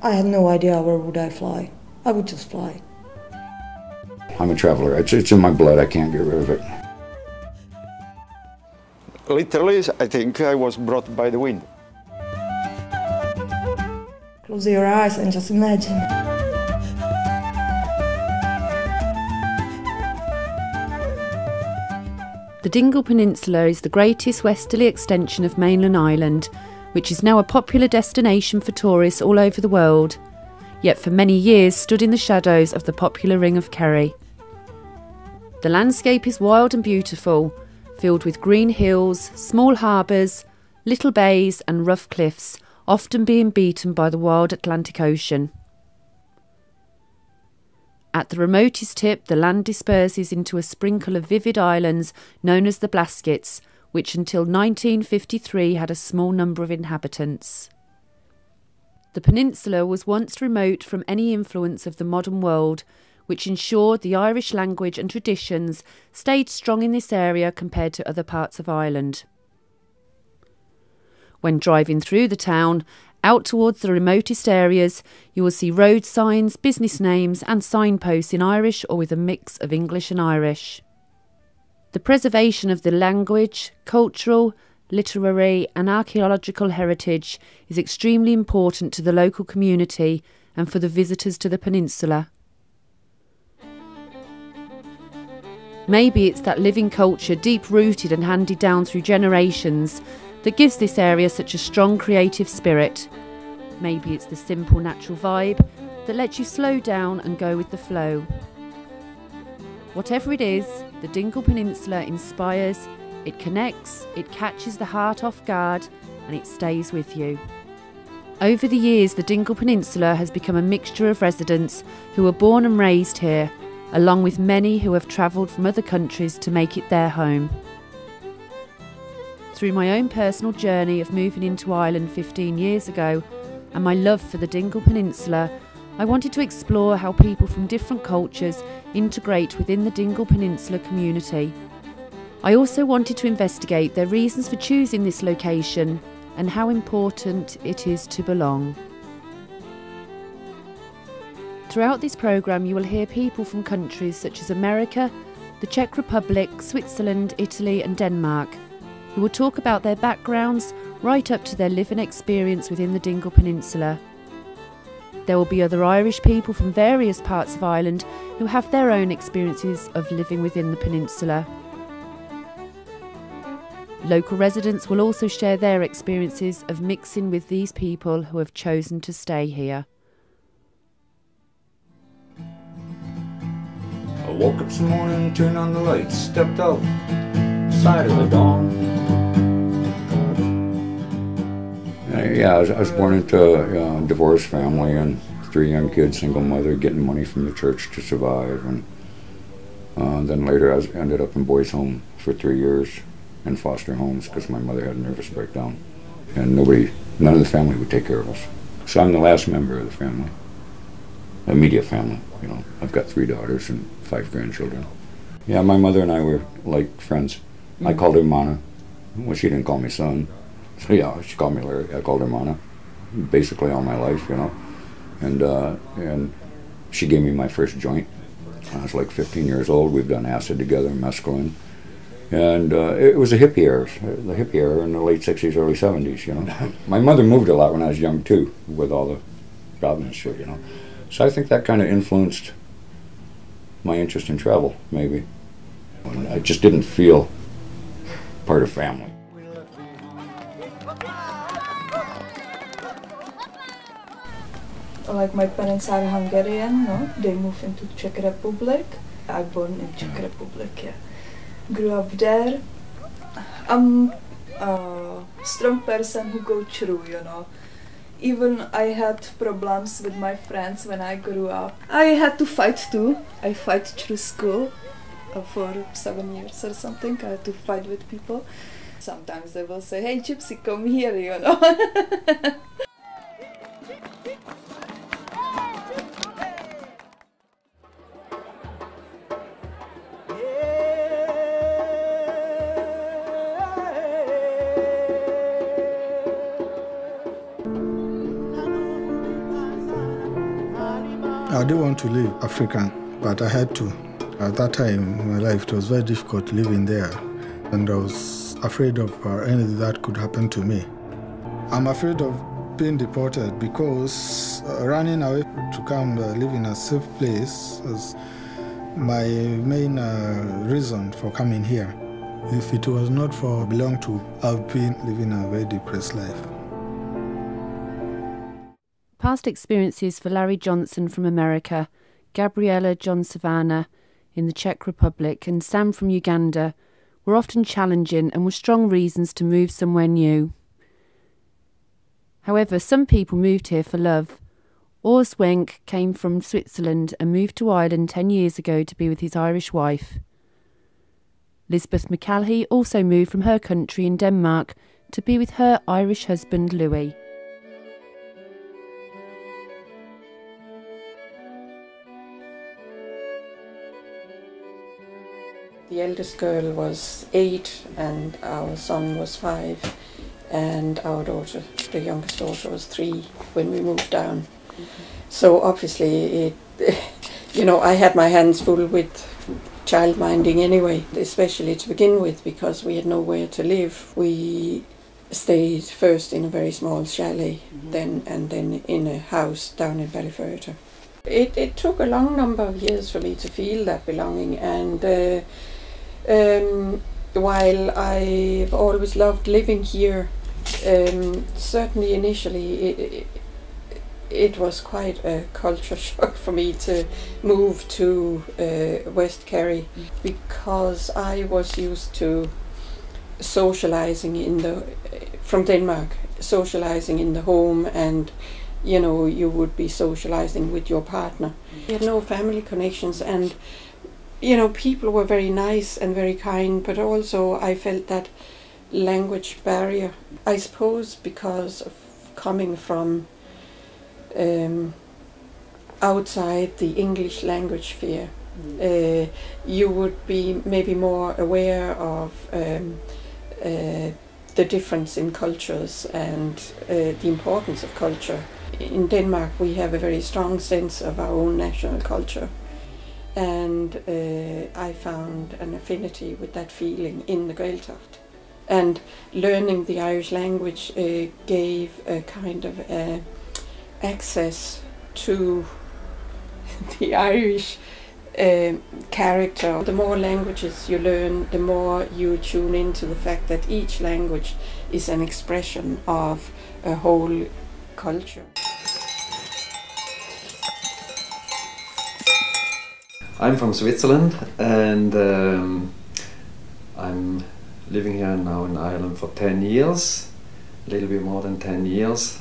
I had no idea where would I fly. I would just fly. I'm a traveler. It's in my blood. I can't get rid of it. Literally, I think I was brought by the wind. Close your eyes and just imagine. The Dingle Peninsula is the greatest westerly extension of mainland Ireland, which is now a popular destination for tourists all over the world, yet for many years stood in the shadows of the popular Ring of Kerry. The landscape is wild and beautiful, filled with green hills, small harbours, little bays and rough cliffs, often being beaten by the wild Atlantic Ocean. At the remotest tip, the land disperses into a sprinkle of vivid islands known as the Blaskets, which until 1953 had a small number of inhabitants. The peninsula was once remote from any influence of the modern world, which ensured the Irish language and traditions stayed strong in this area compared to other parts of Ireland. When driving through the town, out towards the remotest areas, you will see road signs, business names and signposts in Irish or with a mix of English and Irish. The preservation of the language, cultural, literary and archaeological heritage is extremely important to the local community and for the visitors to the peninsula. Maybe it's that living culture, deep-rooted and handed down through generations, that gives this area such a strong creative spirit. Maybe it's the simple natural vibe that lets you slow down and go with the flow. Whatever it is, the Dingle Peninsula inspires, it connects, it catches the heart off guard and it stays with you. Over the years, the Dingle Peninsula has become a mixture of residents who were born and raised here, along with many who have travelled from other countries to make it their home. Through my own personal journey of moving into Ireland 15 years ago and my love for the Dingle Peninsula, I wanted to explore how people from different cultures integrate within the Dingle Peninsula community. I also wanted to investigate their reasons for choosing this location and how important it is to belong. Throughout this programme you will hear people from countries such as America, the Czech Republic, Switzerland, Italy and Denmark, who will talk about their backgrounds right up to their living experience within the Dingle Peninsula. There will be other Irish people from various parts of Ireland who have their own experiences of living within the peninsula. Local residents will also share their experiences of mixing with these people who have chosen to stay here. I woke up this morning, turned on the lights, stepped out, side of the dawn. Yeah, I was born into a divorced family and 3 young kids, single mother, getting money from the church to survive. And then later I ended up in boys' home for 3 years in foster homes because my mother had a nervous breakdown. And none of the family would take care of us. So I'm the last member of the family, immediate family, you know. I've got 3 daughters and 5 grandchildren. Yeah, my mother and I were like friends. I called her Mana. Well, she didn't call me son. So yeah, she called me Larry. I called her Mana, basically all my life, you know. And she gave me my first joint. I was like 15 years old. We've done acid together, mescaline. And it was a hippie era, the hippie era in the late 60s, early 70s, you know. My mother moved a lot when I was young too, with all the jobs and shit, you know. So I think that kind of influenced my interest in travel, maybe. I just didn't feel part of family. Like my parents are Hungarian, no? They moved into Czech Republic. I born in Czech Republic, yeah. Grew up there. I'm a strong person who go through, you know. Even I had problems with my friends when I grew up. I had to fight too. I fight through school for 7 years or something. I had to fight with people. Sometimes they will say, hey Gypsy, come here, you know. I do want to live African, but I had to. At that time in my life, it was very difficult living there, and I was afraid of anything that could happen to me. I'm afraid of being deported because running away to come live in a safe place is my main reason for coming here. If it was not for belong to, I've been living a very depressed life. Past experiences for Larry Johnson from America, Gabriella John Savannah in the Czech Republic and Sam from Uganda were often challenging and were strong reasons to move somewhere new. However, some people moved here for love. Urs Wenck came from Switzerland and moved to Ireland 10 years ago to be with his Irish wife. Lisbeth McCalhy also moved from her country in Denmark to be with her Irish husband Louis. The eldest girl was 8 and our son was 5, and our daughter, the youngest daughter, was 3 when we moved down. Mm-hmm. So obviously, I had my hands full with childminding anyway, especially to begin with, because we had nowhere to live. We stayed first in a very small chalet, then in a house down in Ballyferta. It took a long number of years for me to feel that belonging, and while I've always loved living here, certainly initially it was quite a culture shock for me to move to West Kerry, because I was used to socialising from Denmark, socialising in the home, and you would be socialising with your partner. You had no family connections, and people were very nice and very kind, but also I felt that language barrier. I suppose because of coming from outside the English language sphere, you would be maybe more aware of the difference in cultures and the importance of culture. In Denmark we have a very strong sense of our own national culture, and I found an affinity with that feeling in the Gaeltacht. And learning the Irish language gave a kind of access to the Irish character. The more languages you learn, the more you tune into the fact that each language is an expression of a whole culture. I'm from Switzerland, and I'm living here now in Ireland for 10 years, a little bit more than 10 years.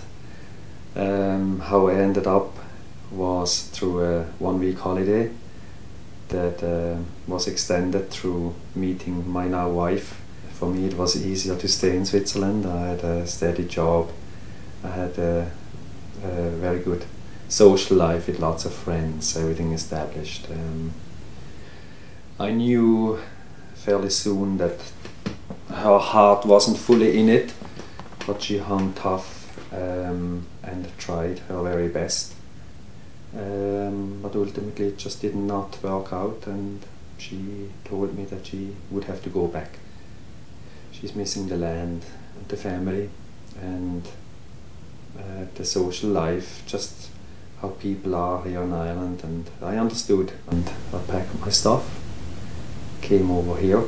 How I ended up was through a 1-week holiday that was extended through meeting my now wife. For me it was easier to stay in Switzerland. I had a steady job, I had a very good social life with lots of friends, everything established. I knew fairly soon that her heart wasn't fully in it, but she hung tough and tried her very best. But ultimately it just did not work out, and she told me that she would have to go back. She's missing the land and the family and the social life, just how people are here in Ireland, and I understood, and I packed my stuff, came over here.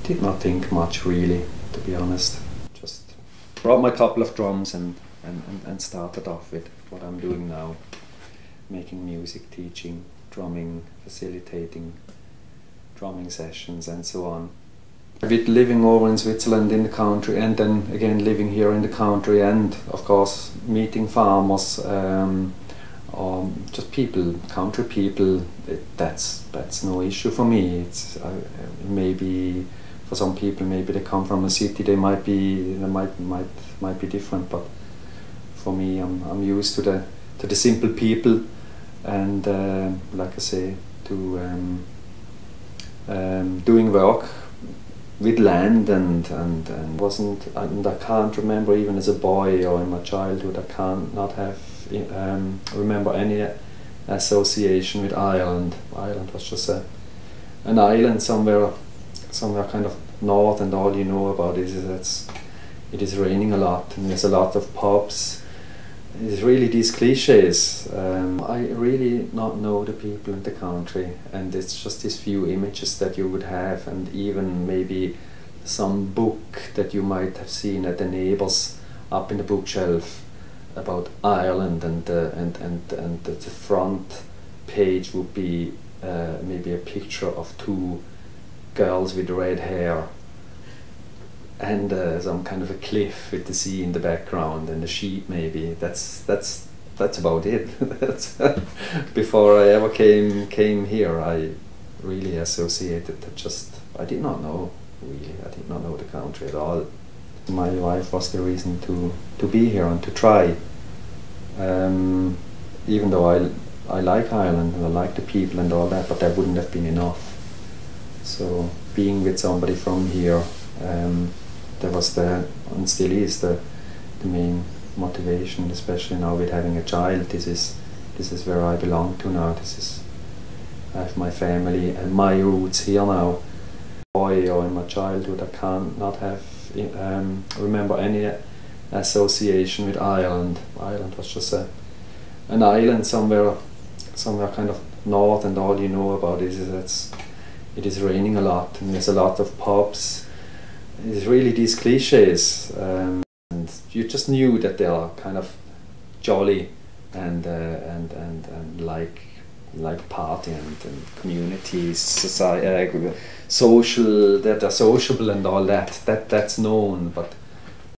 Did not think much really, to be honest. Just brought my couple of drums and started off with what I'm doing now, making music, teaching, drumming, facilitating drumming sessions and so on. With living over in Switzerland in the country, and then again living here in the country, and of course meeting farmers or just people, country people, that's no issue for me. It's maybe for some people, maybe they come from a city, they might be different, but for me, I'm used to the simple people, and like I say, to doing work with land and I can't remember, even as a boy or in my childhood, I can't not have remember any association with Ireland. Ireland was just an island somewhere kind of north, and all you know about it is that it is raining a lot and there's a lot of pubs. It's really these cliches. I really not know the people in the country, and it's just these few images that you would have, and even maybe some book that you might have seen at the neighbours up in the bookshelf about Ireland, and the front page would be maybe a picture of two girls with red hair and some kind of a cliff with the sea in the background and the sheep maybe. That's about it. Before I ever came here, I really associated that I did not know really. I did not know the country at all. My wife was the reason to be here and to try. Even though I like Ireland and I like the people and all that, but that wouldn't have been enough. So being with somebody from here, that was and still is the main motivation, especially now with having a child. This is where I belong to now. I have my family and my roots here now. Boy, or in my childhood, I can't not have remember any association with Ireland. Ireland was just an island somewhere kind of north, and all you know about it is that it is raining a lot and there's a lot of pubs. It's really these cliches, and you just knew that they are kind of jolly and like party and communities, society, social, that are sociable and all that. That's known, but